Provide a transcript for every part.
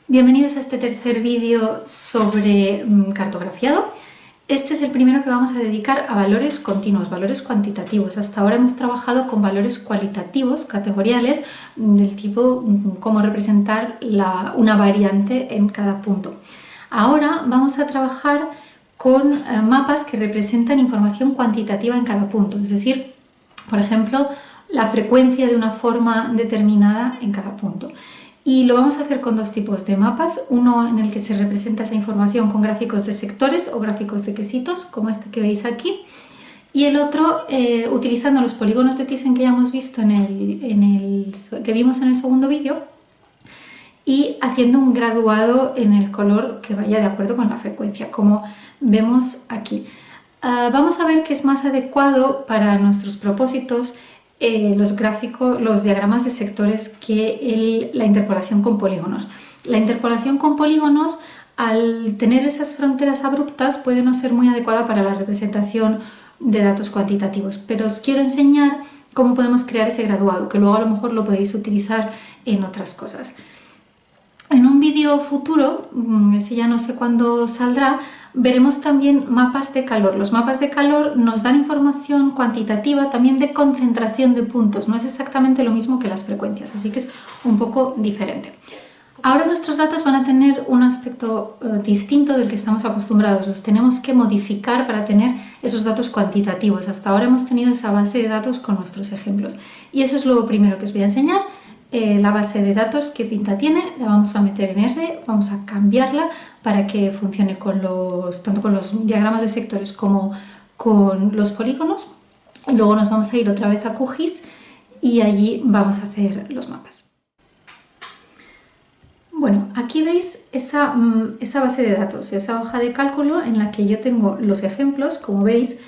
Bienvenidos a este tercer vídeo sobre cartografiado. Este es el primero que vamos a dedicar a valores continuos, valores cuantitativos. Hasta ahora hemos trabajado con valores cualitativos, categoriales, del tipo cómo representar una variante en cada punto. Ahora vamos a trabajar con mapas que representan información cuantitativa en cada punto, es decir, por ejemplo, la frecuencia de una forma determinada en cada punto. Y lo vamos a hacer con dos tipos de mapas, uno en el que se representa esa información con gráficos de sectores o gráficos de quesitos, como este que veis aquí, y el otro utilizando los polígonos de Thyssen que ya hemos visto que vimos en el segundo vídeo, y haciendo un graduado en el color que vaya de acuerdo con la frecuencia, como vemos aquí. Vamos a ver que es más adecuado para nuestros propósitos los diagramas de sectores que la interpolación con polígonos. La interpolación con polígonos, al tener esas fronteras abruptas, puede no ser muy adecuada para la representación de datos cuantitativos, pero os quiero enseñar cómo podemos crear ese graduado, que luego a lo mejor lo podéis utilizar en otras cosas. En un vídeo futuro, ese ya no sé cuándo saldrá, veremos también mapas de calor. Los mapas de calor nos dan información cuantitativa también de concentración de puntos. No es exactamente lo mismo que las frecuencias, así que es un poco diferente. Ahora nuestros datos van a tener un aspecto distinto del que estamos acostumbrados. Los tenemos que modificar para tener esos datos cuantitativos. Hasta ahora hemos tenido esa base de datos con nuestros ejemplos. Y eso es lo primero que os voy a enseñar. La base de datos que pinta tiene, la vamos a meter en R, vamos a cambiarla para que funcione tanto con los diagramas de sectores como con los polígonos. Y luego nos vamos a ir otra vez a QGIS y allí vamos a hacer los mapas. Bueno, aquí veis esa base de datos, esa hoja de cálculo en la que yo tengo los ejemplos. Como veis,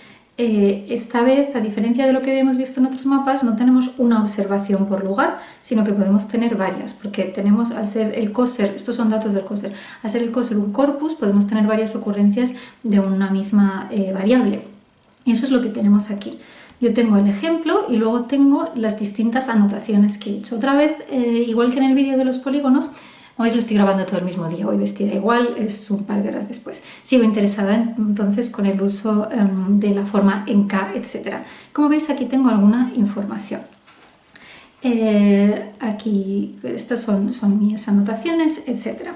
esta vez, a diferencia de lo que habíamos visto en otros mapas, no tenemos una observación por lugar, sino que podemos tener varias, porque tenemos, al ser el COSER, estos son datos del COSER, al ser el COSER un corpus, podemos tener varias ocurrencias de una misma variable. Y eso es lo que tenemos aquí. Yo tengo el ejemplo y luego tengo las distintas anotaciones que he hecho. Otra vez, igual que en el vídeo de los polígonos, hoy lo estoy grabando todo el mismo día, hoy vestida igual, es un par de horas después. Sigo interesada entonces con el uso de la forma en K, etc. Como veis, aquí tengo alguna información. Aquí estas son mis anotaciones, etc.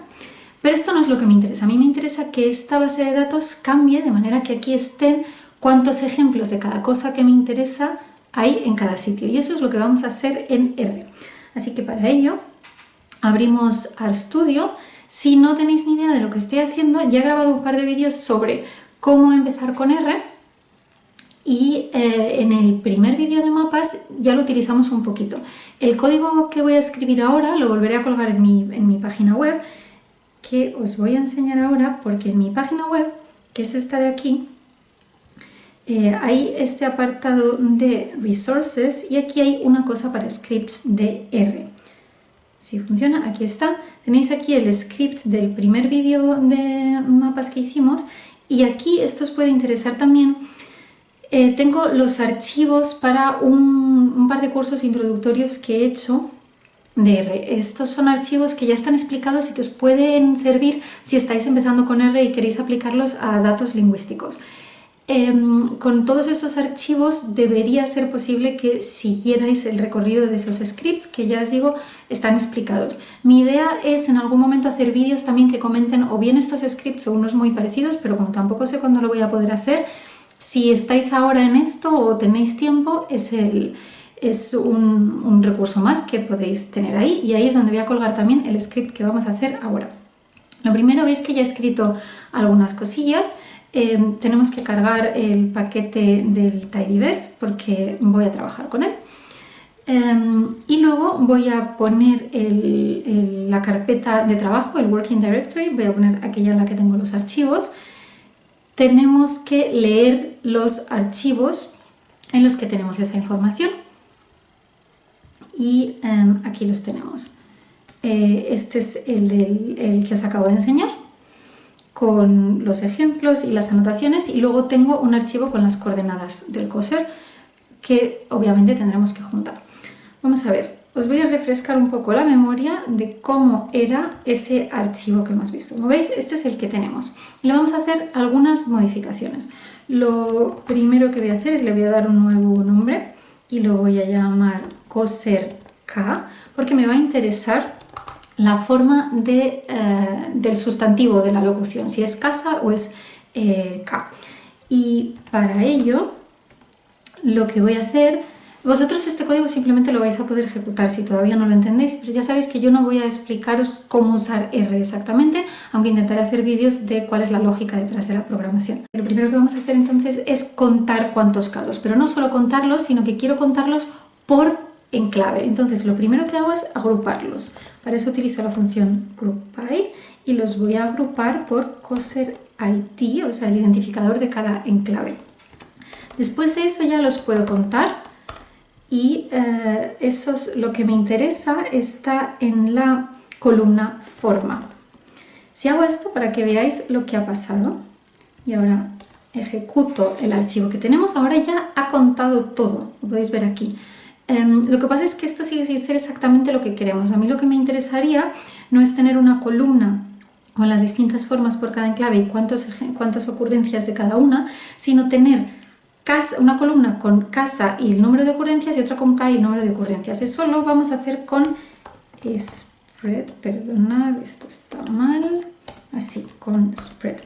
Pero esto no es lo que me interesa. A mí me interesa que esta base de datos cambie de manera que aquí estén cuántos ejemplos de cada cosa que me interesa hay en cada sitio. Y eso es lo que vamos a hacer en R. Así que para ello abrimos RStudio. Si no tenéis ni idea de lo que estoy haciendo, ya he grabado un par de vídeos sobre cómo empezar con R y en el primer vídeo de mapas ya lo utilizamos un poquito. El código que voy a escribir ahora lo volveré a colgar en mi página web, que os voy a enseñar ahora, porque en mi página web, que es esta de aquí, hay este apartado de Resources y aquí hay una cosa para scripts de R. Si funciona, aquí está. Tenéis aquí el script del primer vídeo de mapas que hicimos y aquí esto os puede interesar también. Tengo los archivos para un par de cursos introductorios que he hecho de R. Estos son archivos que ya están explicados y que os pueden servir si estáis empezando con R y queréis aplicarlos a datos lingüísticos. Con todos esos archivos debería ser posible que siguierais el recorrido de esos scripts que ya os digo están explicados. Mi idea es en algún momento hacer vídeos también que comenten o bien estos scripts o unos muy parecidos, pero como tampoco sé cuándo lo voy a poder hacer, si estáis ahora en esto o tenéis tiempo, es un recurso más que podéis tener ahí y ahí es donde voy a colgar también el script que vamos a hacer ahora. Lo primero, veis que ya he escrito algunas cosillas. Tenemos que cargar el paquete del Tidyverse porque voy a trabajar con él. Y luego voy a poner la carpeta de trabajo, el Working Directory, voy a poner aquella en la que tengo los archivos. Tenemos que leer los archivos en los que tenemos esa información y aquí los tenemos. Este es el que os acabo de enseñar, con los ejemplos y las anotaciones, y luego tengo un archivo con las coordenadas del COSER que obviamente tendremos que juntar. Vamos a ver, os voy a refrescar un poco la memoria de cómo era ese archivo que hemos visto. Como veis, este es el que tenemos. Y le vamos a hacer algunas modificaciones. Lo primero que voy a hacer es le voy a dar un nuevo nombre y lo voy a llamar coser_k, porque me va a interesar la forma del sustantivo de la locución, si es casa o es k. Y para ello, lo que voy a hacer, vosotros este código simplemente lo vais a poder ejecutar si todavía no lo entendéis, pero ya sabéis que yo no voy a explicaros cómo usar R exactamente, aunque intentaré hacer vídeos de cuál es la lógica detrás de la programación. Lo primero que vamos a hacer entonces es contar cuántos casos, pero no solo contarlos, sino que quiero contarlos por enclave. Entonces lo primero que hago es agruparlos. Para eso utilizo la función groupby y los voy a agrupar por coser ID, o sea, el identificador de cada enclave. Después de eso ya los puedo contar y eso es lo que me interesa, está en la columna forma. Si hago esto para que veáis lo que ha pasado y ahora ejecuto el archivo que tenemos, ahora ya ha contado todo, lo podéis ver aquí. Lo que pasa es que esto sigue sin ser exactamente lo que queremos. A mí lo que me interesaría no es tener una columna con las distintas formas por cada enclave y cuántas ocurrencias de cada una, sino tener una columna con casa y el número de ocurrencias y otra con k y el número de ocurrencias. Eso lo vamos a hacer con spread, perdonad, esto está mal, así, con spread.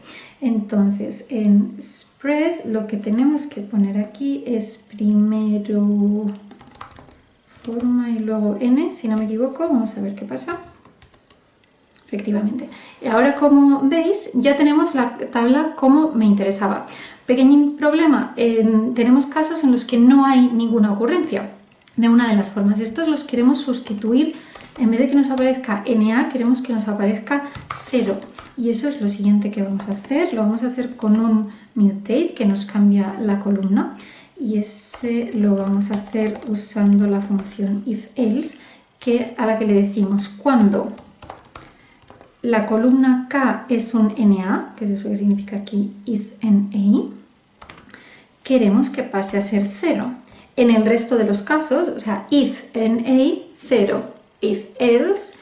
Entonces en spread lo que tenemos que poner aquí es primero forma y luego n, si no me equivoco. Vamos a ver qué pasa. Efectivamente. Y ahora, como veis, ya tenemos la tabla como me interesaba. Pequeño problema, tenemos casos en los que no hay ninguna ocurrencia de una de las formas. Estos los queremos sustituir, en vez de que nos aparezca NA, queremos que nos aparezca 0. Y eso es lo siguiente que vamos a hacer. Lo vamos a hacer con un mutate que nos cambia la columna. Y ese lo vamos a hacer usando la función if-else, a la que le decimos cuando la columna K es un NA, que es eso que significa aquí is NA, queremos que pase a ser 0. En el resto de los casos, o sea, if NA, 0, if else,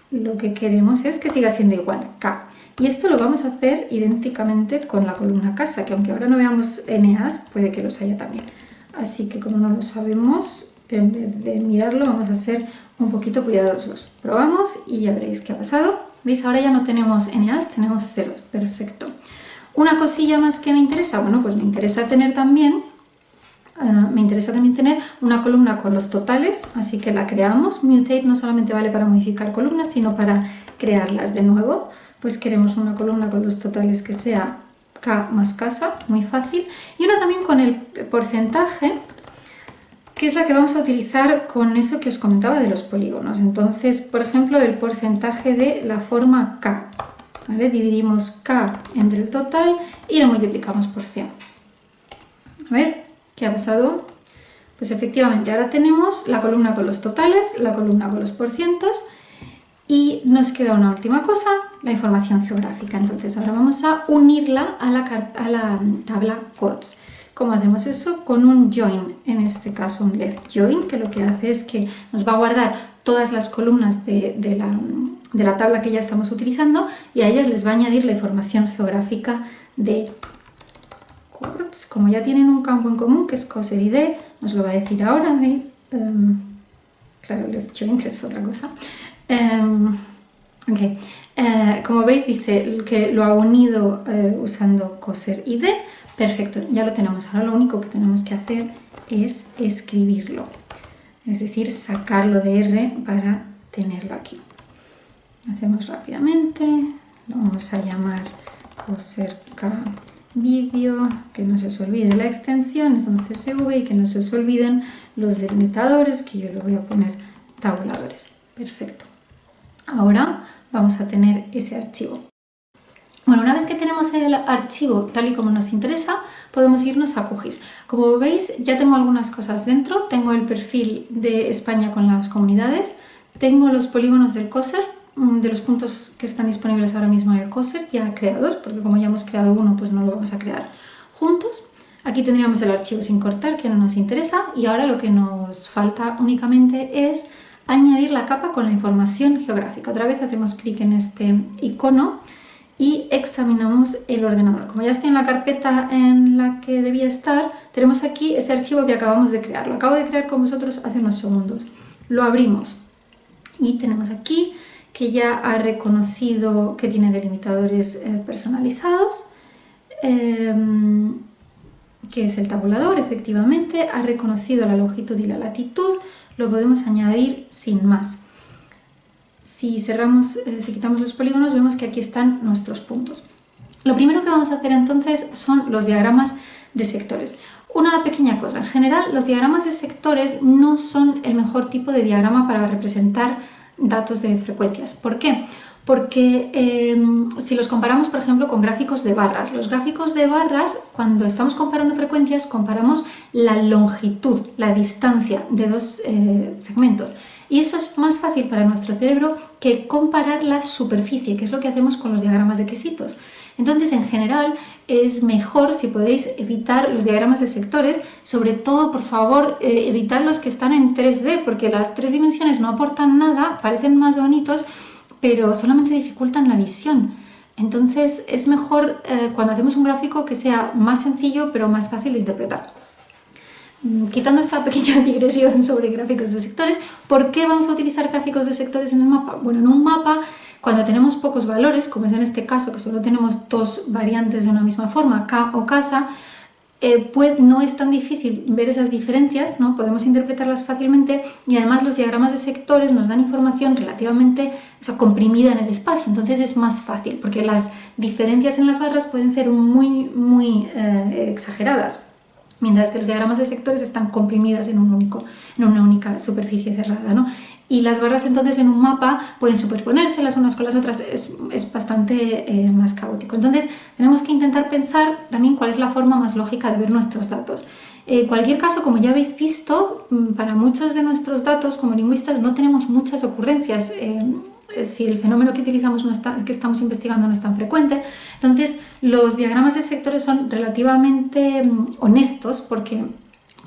lo que queremos es que siga siendo igual, K. Y esto lo vamos a hacer idénticamente con la columna casa, que aunque ahora no veamos NAs, puede que los haya también. Así que como no lo sabemos, en vez de mirarlo, vamos a ser un poquito cuidadosos. Probamos y ya veréis qué ha pasado. ¿Veis? Ahora ya no tenemos NAs, tenemos 0. Perfecto. Una cosilla más que me interesa, bueno, pues me interesa también tener una columna con los totales, así que la creamos. Mutate no solamente vale para modificar columnas, sino para crearlas de nuevo. Pues queremos una columna con los totales que sea K más casa, muy fácil. Y una también con el porcentaje, que es la que vamos a utilizar con eso que os comentaba de los polígonos. Entonces, por ejemplo, el porcentaje de la forma K. ¿Vale? Dividimos K entre el total y lo multiplicamos por 100. A ver, ¿qué ha pasado? Pues efectivamente, ahora tenemos la columna con los totales, la columna con los porcientos y nos queda una última cosa, la información geográfica. Entonces ahora vamos a unirla a la tabla chords. ¿Cómo hacemos eso? Con un join, en este caso un left join, que lo que hace es que nos va a guardar todas las columnas de la tabla que ya estamos utilizando y a ellas les va a añadir la información geográfica de chords. Como ya tienen un campo en común, que es coser id, nos lo va a decir ahora, ¿veis? Claro, left join es otra cosa. Como veis, dice que lo ha unido usando coser id. Perfecto, ya lo tenemos. Ahora lo único que tenemos que hacer es escribirlo, es decir, sacarlo de R para tenerlo aquí. Hacemos rápidamente, lo vamos a llamar coser_k vídeo, que no se os olvide la extensión, es un CSV, y que no se os olviden los delimitadores, que yo le voy a poner tabuladores. Perfecto. Ahora vamos a tener ese archivo. Bueno, una vez que tenemos el archivo tal y como nos interesa, podemos irnos a QGIS. Como veis, ya tengo algunas cosas dentro. Tengo el perfil de España con las comunidades, tengo los polígonos del coser, de los puntos que están disponibles ahora mismo en el coser, ya creados, porque como ya hemos creado uno, pues no lo vamos a crear juntos. Aquí tendríamos el archivo sin cortar, que no nos interesa, y ahora lo que nos falta únicamente es añadir la capa con la información geográfica. Otra vez hacemos clic en este icono y examinamos el ordenador. Como ya estoy en la carpeta en la que debía estar, tenemos aquí ese archivo que acabamos de crear. Lo acabo de crear con vosotros hace unos segundos. Lo abrimos y tenemos aquí que ya ha reconocido que tiene delimitadores personalizados, que es el tabulador, efectivamente, ha reconocido la longitud y la latitud, lo podemos añadir sin más. Si quitamos los polígonos, vemos que aquí están nuestros puntos. Lo primero que vamos a hacer entonces son los diagramas de sectores. Una pequeña cosa, en general los diagramas de sectores no son el mejor tipo de diagrama para representar datos de frecuencias. ¿Por qué? Porque si los comparamos, por ejemplo, con gráficos de barras, los gráficos de barras, cuando estamos comparando frecuencias, comparamos la longitud, la distancia de dos segmentos. Y eso es más fácil para nuestro cerebro que comparar la superficie, que es lo que hacemos con los diagramas de quesitos. Entonces, en general, es mejor si podéis evitar los diagramas de sectores, sobre todo, por favor, evitad los que están en 3D, porque las 3 dimensiones no aportan nada, parecen más bonitos, pero solamente dificultan la visión. Entonces, es mejor cuando hacemos un gráfico que sea más sencillo, pero más fácil de interpretar. Quitando esta pequeña digresión sobre gráficos de sectores, ¿por qué vamos a utilizar gráficos de sectores en el mapa? Bueno, en un mapa, cuando tenemos pocos valores, como es en este caso, que solo tenemos 2 variantes de una misma forma, K o casa, no es tan difícil ver esas diferencias, ¿no? Podemos interpretarlas fácilmente y además los diagramas de sectores nos dan información relativamente comprimida en el espacio, entonces es más fácil, porque las diferencias en las barras pueden ser muy exageradas, mientras que los diagramas de sectores están comprimidas en una única superficie cerrada, ¿no? Y las barras entonces en un mapa pueden superponerse las unas con las otras, es bastante más caótico. Entonces tenemos que intentar pensar también cuál es la forma más lógica de ver nuestros datos. En cualquier caso, como ya habéis visto, para muchos de nuestros datos como lingüistas no tenemos muchas ocurrencias. Si el fenómeno que utilizamos que estamos investigando no es tan frecuente, entonces los diagramas de sectores son relativamente honestos porque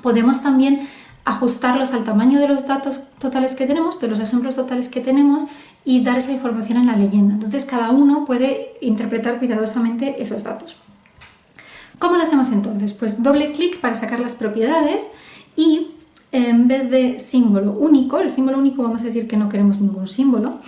podemos también ajustarlos al tamaño de los datos totales que tenemos, de los ejemplos totales que tenemos y dar esa información en la leyenda. Entonces cada uno puede interpretar cuidadosamente esos datos. ¿Cómo lo hacemos entonces? Pues doble clic para sacar las propiedades y en vez de símbolo único, el símbolo único vamos a decir que no queremos ningún símbolo.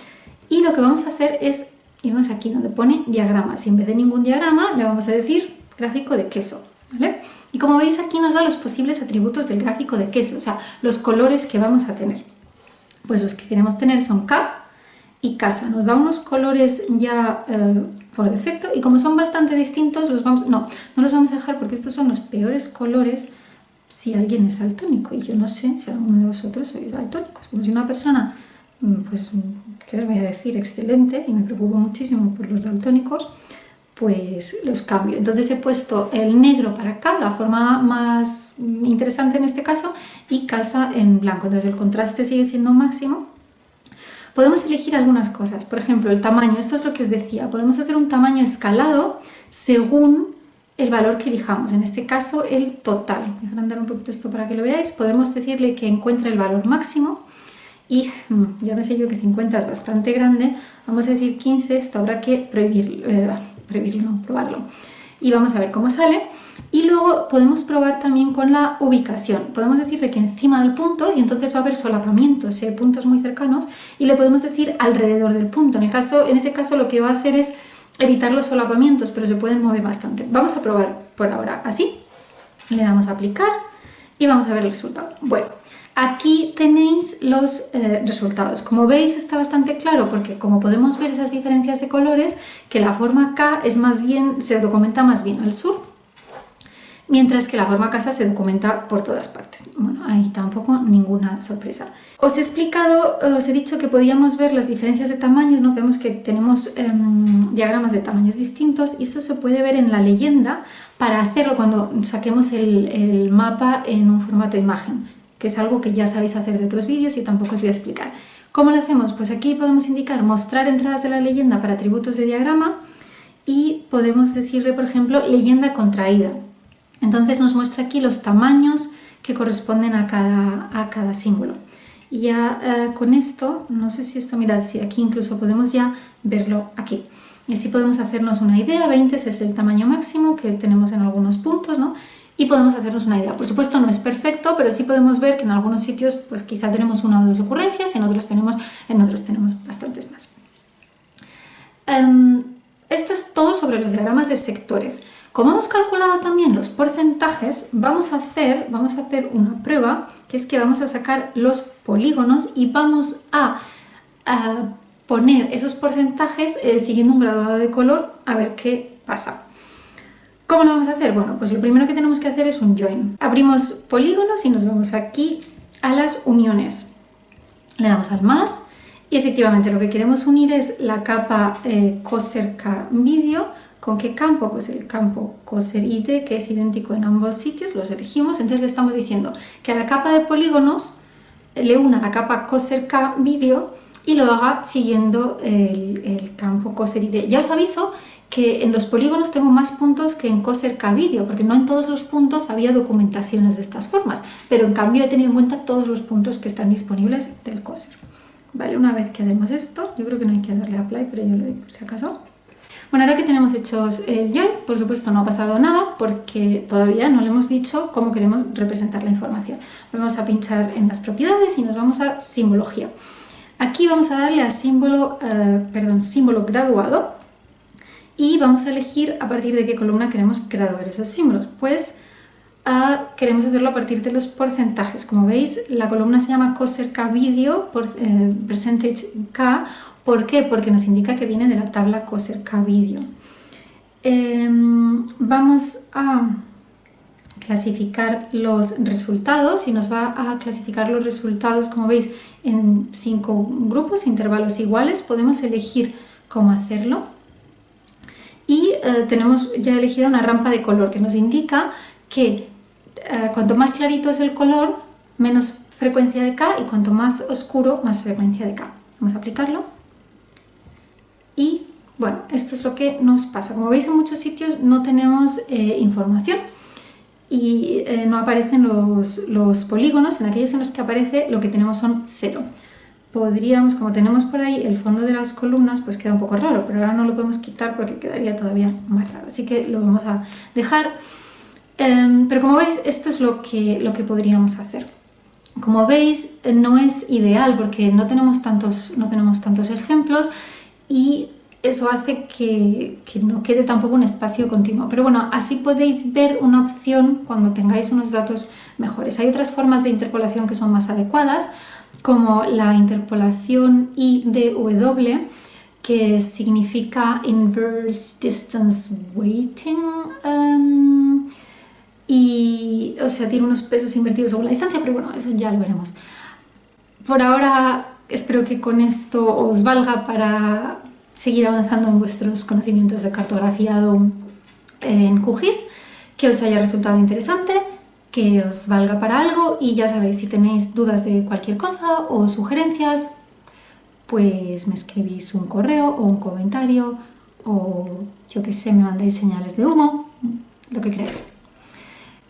Y lo que vamos a hacer es irnos aquí donde pone diagramas y en vez de ningún diagrama le vamos a decir gráfico de queso, ¿vale? Y como veis aquí nos da los posibles atributos del gráfico de queso, o sea, los colores que vamos a tener. Pues los que queremos tener son K y casa. Nos da unos colores ya por defecto y como son bastante distintos, no los vamos a dejar porque estos son los peores colores si alguien es daltónico. Y yo no sé si alguno de vosotros sois daltónicos, como si una persona... pues, ¿qué os voy a decir? Excelente, y me preocupo muchísimo por los daltónicos, pues los cambio. Entonces he puesto el negro para acá, la forma más interesante en este caso, y casa en blanco. Entonces el contraste sigue siendo máximo. Podemos elegir algunas cosas, por ejemplo, el tamaño. Esto es lo que os decía. Podemos hacer un tamaño escalado según el valor que elijamos. En este caso, el total. Voy a agrandar un poquito esto para que lo veáis. Podemos decirle que encuentre el valor máximo. Y ya no sé yo que 50 es bastante grande, vamos a decir 15, esto habrá que probarlo. Y vamos a ver cómo sale. Y luego podemos probar también con la ubicación. Podemos decirle que encima del punto y entonces va a haber solapamientos, puntos muy cercanos, y le podemos decir alrededor del punto. En ese caso lo que va a hacer es evitar los solapamientos, pero se pueden mover bastante. Vamos a probar por ahora así. Le damos a aplicar y vamos a ver el resultado. Bueno. Aquí tenéis los resultados. Como veis está bastante claro porque como podemos ver esas diferencias de colores, que la forma K se documenta más bien al sur, mientras que la forma casa se documenta por todas partes. Bueno, ahí tampoco ninguna sorpresa. Os he dicho que podíamos ver las diferencias de tamaños, ¿no? Vemos que tenemos diagramas de tamaños distintos y eso se puede ver en la leyenda para hacerlo cuando saquemos el mapa en un formato imagen, que es algo que ya sabéis hacer de otros vídeos y tampoco os voy a explicar. ¿Cómo lo hacemos? Pues aquí podemos indicar mostrar entradas de la leyenda para atributos de diagrama y podemos decirle, por ejemplo, leyenda contraída. Entonces nos muestra aquí los tamaños que corresponden a cada símbolo. Y ya con esto, no sé si esto, mirad, si aquí incluso podemos ya verlo aquí. Y así podemos hacernos una idea. 20 es el tamaño máximo que tenemos en algunos puntos, ¿no? Y podemos hacernos una idea. Por supuesto no es perfecto, pero sí podemos ver que en algunos sitios pues quizá tenemos una o dos ocurrencias, en otros tenemos bastantes más. Esto es todo sobre los diagramas de sectores. Como hemos calculado también los porcentajes, vamos a hacer una prueba, que es que vamos a sacar los polígonos y vamos a poner esos porcentajes siguiendo un graduado de color a ver qué pasa. ¿Cómo lo vamos a hacer? Bueno, pues lo primero que tenemos que hacer es un join. Abrimos polígonos y nos vamos aquí a las uniones. Le damos al más y efectivamente lo que queremos unir es la capa Coser K Video. ¿Con qué campo? Pues el campo Coser ID, que es idéntico en ambos sitios, los elegimos. Entonces le estamos diciendo que a la capa de polígonos le una la capa Coser K Video y lo haga siguiendo el campo Coser ID. Ya os aviso que en los polígonos tengo más puntos que en Coser K Video, porque no en todos los puntos había documentaciones de estas formas, pero en cambio he tenido en cuenta todos los puntos que están disponibles del Coser. Vale, una vez que hagamos esto, yo creo que no hay que darle a apply, pero yo le doy por si acaso. Bueno, ahora que tenemos hechos el join, por supuesto no ha pasado nada porque todavía no le hemos dicho cómo queremos representar la información. Vamos a pinchar en las propiedades y nos vamos a simbología. Aquí vamos a darle a símbolo graduado y vamos a elegir a partir de qué columna queremos graduar esos símbolos. Pues queremos hacerlo a partir de los porcentajes. Como veis, la columna se llama Coser K Video, percentage K. ¿Por qué? Porque nos indica que viene de la tabla Coser K Video. Vamos a clasificar los resultados y nos va a clasificar los resultados, como veis, en 5 grupos, intervalos iguales. Podemos elegir cómo hacerlo. Y tenemos ya elegida una rampa de color que nos indica que cuanto más clarito es el color, menos frecuencia de K, y cuanto más oscuro, más frecuencia de K. Vamos a aplicarlo. Y bueno, esto es lo que nos pasa. Como veis, en muchos sitios no tenemos información y no aparecen los polígonos. En aquellos en los que aparece, lo que tenemos son 0. Podríamos, como tenemos por ahí el fondo de las columnas, pues queda un poco raro, pero ahora no lo podemos quitar porque quedaría todavía más raro, así que lo vamos a dejar. Pero como veis, esto es lo que podríamos hacer. Como veis, no es ideal porque no tenemos tantos ejemplos y eso hace que no quede tampoco un espacio continuo. Pero bueno, así podéis ver una opción cuando tengáis unos datos mejores. Hay otras formas de interpolación que son más adecuadas, como la interpolación IDW, que significa Inverse Distance Weighting, y o sea, tiene unos pesos invertidos según la distancia, pero bueno, eso ya lo veremos. Por ahora espero que con esto os valga para seguir avanzando en vuestros conocimientos de cartografiado en QGIS, que os haya resultado interesante, que os valga para algo, y ya sabéis, si tenéis dudas de cualquier cosa o sugerencias, pues me escribís un correo o un comentario o yo que sé, me mandáis señales de humo, lo que queráis.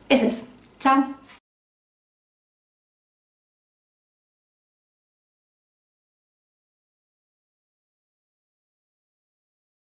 Eso es. Chao.